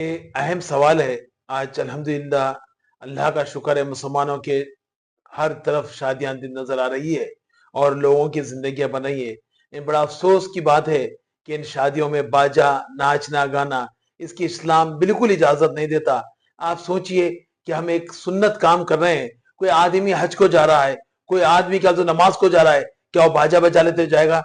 یہ اہم سوال ہے۔ آج الحمدللہ اللہ کا شکر ہے، مسلمانوں کے ہر طرف شادیاں نظر آ رہی ہے اور لوگوں کی زندگیاں بن رہی ہیں۔ یہ بڑا افسوس کی بات ہے کہ ان شادیوں میں باجا، ناچنا گانا، اس کی اسلام بالکل اجازت نہیں دیتا۔ آپ سوچئے کہ ہم ایک سنت کام کر رہے ہیں، کوئی آدمی حج کو جا رہا ہے، کوئی آدمی کیا تو نماز کو جا رہا ہے، کیا وہ باجا بجا لیتے جائے گا؟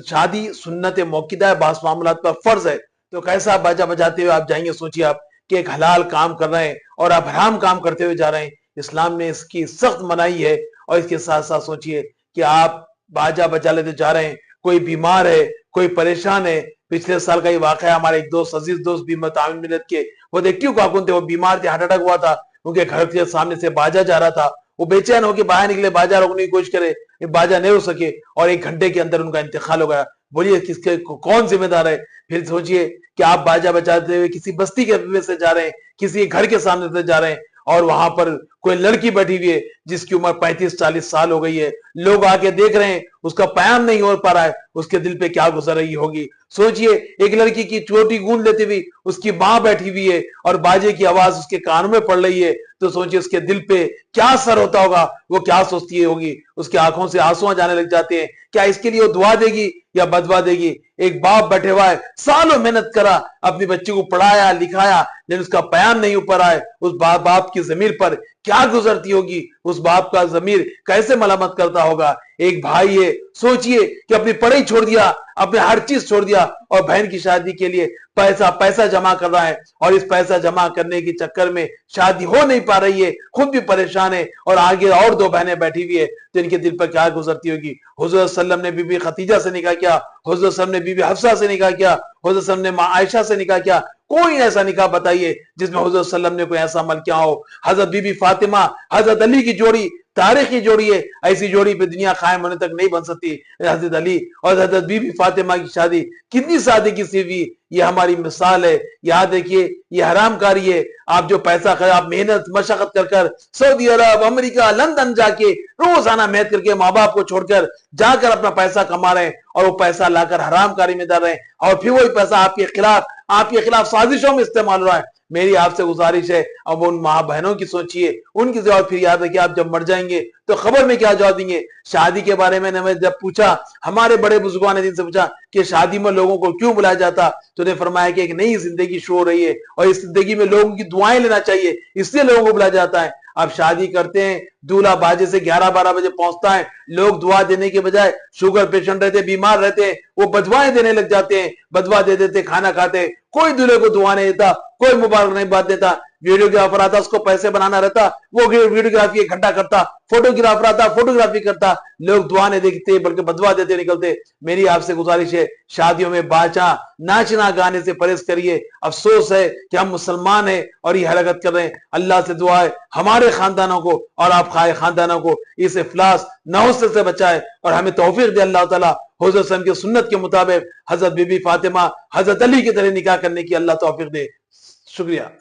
شادی سنت موقدہ ہے، بعض معاملات پر فرض ہے، تو کیسا باجا بجاتے ہوئے آپ جائیں گے؟ سوچئے آپ کہ ایک حلال کام کر رہے ہیں اور آپ حرام کام کرتے ہوئے جا رہے ہیں۔ اسلام نے اس کی سخت منائی ہے، اور اس کے ساتھ ساتھ سوچئے کہ آپ باجا بجا لیتے جا رہے ہیں، کوئی بیمار ہے، کوئی پریشان ہے۔ پچھلے سال کا یہ واقعہ ہے، ہمارے ایک دوست، عزیز دوست بھی تعاون ملت کے، وہ ایکٹیو کارکن تھے، وہ بیمار تھے، ہارٹ اٹیک ہوا تھا، ان کے گھر کے سامنے سے باجا جا رہا تھا، وہ بے چین ہو کے باہر نکلے، باجا روکنے کی کوشش کرے، باجا نہیں ہو سکے، اور 1 گھنٹے کے اندر ان کا انتقال ہو گیا۔ بولیے کس کے کون ذمہ دار ہے؟ پھر سوچئے کہ آپ باجا بجاتے ہوئے کسی بستی کے میں سے جا رہے ہیں، کسی گھر کے سامنے سے جا رہے ہیں، اور وہاں پر کوئی لڑکی بیٹھی ہوئی ہے جس کی عمر 35-40 سال ہو گئی ہے، لوگ آ کے دیکھ رہے ہیں، اس کا پیام نہیں ہو پا رہا ہے، اس کے دل پہ کیا گزر رہی ہوگی؟ سوچئے ایک لڑکی کی چوٹی گونج لیتے ہوئی اس کی ماں بیٹھی ہوئی ہے اور باجے کی آواز اس کے کانوں میں پڑ رہی ہے، تو سوچئے اس کے دل پہ کیا اثر ہوتا ہوگا، وہ کیا سوچتی ہوگی؟ اس کی آنکھوں سے آنسو جانے لگ جاتے ہیں۔ کیا اس کے لیے وہ دعا دے گی یا بدوا دے گی؟ ایک باپ بیٹھے ہوا ہے، سالوں محنت کرا، اپنی بچی کو پڑھایا لکھایا، لیکن اس کا پیام نہیں اوپر آئے، اس باپ کی ضمیر پر کیا گزرتی ہوگی؟ اس باپ کا ضمیر کیسے ملامت کرتا ہوگا؟ ایک بھائی ہے، سوچئے کہ اپنی پڑھائی چھوڑ دیا، اپنے ہر چیز چھوڑ دیا، اور بہن کی شادی کے لیے پیسہ جمع کر رہا ہے، اور اس پیسہ جمع کرنے کے چکر میں شادی ہو نہیں پا رہی ہے، خود بھی پریشان ہے، اور آگے اور 2 بہنیں بیٹھی ہوئی ہے، تو ان کے دل پر کیا گزرتی ہوگی؟ حضور صلی اللہ علیہ وسلم نے بی بی خدیجہ سے نکاح کیا، حضور صلی اللہ علیہ وسلم نے بی بی حفصہ سے نکاح کیا، حضور صلی اللہ علیہ وسلم نے ماں عائشہ سے نکاح کیا۔ کوئی ایسا نکاح بتائیے جس میں حضور صلی اللہ علیہ وسلم نے کوئی ایسا عمل کیا ہو؟ حضرت بی بی فاطمہ، حضرت علی کی جوڑی تاریخی جوڑی ہے، ایسی جوڑی پہ دنیا قائم ہونے تک نہیں بن سکتی۔ حضرت علی اور حضرت بی بی فاطمہ کی شادی کتنی سادگی سے ہوئی، یہ ہماری مثال ہے۔ یہاں دیکھیے، یہ حرام کاری ہے۔ آپ جو پیسہ آپ محنت مشقت کر سعودی عرب، امریکہ، لندن جا کے روزانہ محنت کر کے ماں باپ کو چھوڑ جا کر اپنا پیسہ کما رہے ہیں، اور وہ پیسہ لا کر حرام کاری میں ڈال رہے ہیں، اور پھر وہی پیسہ آپ کے خلاف سازشوں میں استعمال ہو رہا ہے۔ میری آپ سے گزارش ہے، اب ان ماں بہنوں کی سوچئے، ان کی جواب پھر یاد رکھیے، آپ جب مر جائیں گے تو خبر میں کیا جواب دیں گے؟ شادی کے بارے میں نے جب پوچھا، ہمارے بڑے بزرگان نے جن سے پوچھا کہ شادی میں لوگوں کو کیوں بلایا جاتا، تو نے فرمایا کہ ایک نئی زندگی شروع ہو رہی ہے، اور اس زندگی میں لوگوں کی دعائیں لینا چاہیے، اس لیے لوگوں کو بلایا جاتا ہے۔ اب شادی کرتے ہیں، دولہا باجے سے 11-12 بجے پہنچتا ہے، لوگ دعا دینے کے بجائے، شوگر پیشنٹ رہتے، بیمار رہتے ہیں، وہ بدوائیں دینے لگ جاتے ہیں، بدوا دے دیتے، کھانا کھاتے ہیں، کوئی دولہے کو دعا نہیں دیتا، کوئی مبارک نہیں بات دیتا۔ ویڈیوگرافر آتا، اس کو پیسے بنانا رہتا، وہ ویڈیوگرافی 1 گھنٹہ کرتا، فوٹوگرافر آتا، فوٹوگرافی کرتا، لوگ دعا نہیں دیکھتے بلکہ بدوا دیتے نکلتے۔ میری آپ سے گزارش ہے، شادیوں میں باجا ناچنا گانے سے پرہیز کریے۔ افسوس ہے کہ ہم مسلمان ہیں اور یہ حرکت کر رہے ہیں۔ اللہ سے دعا ہے ہمارے خاندانوں کو اور آپ خاندانوں کو اس افلاس نحوست سے بچائے، اور ہمیں توفیق دے اللہ تعالیٰ، حضرت صلی اللہ علیہ وسلم کی سنت کے مطابق حضرت بی بی فاطمہ، حضرت علی کی طرح نکاح کرنے کی اللہ توفیق دے۔ شکریہ۔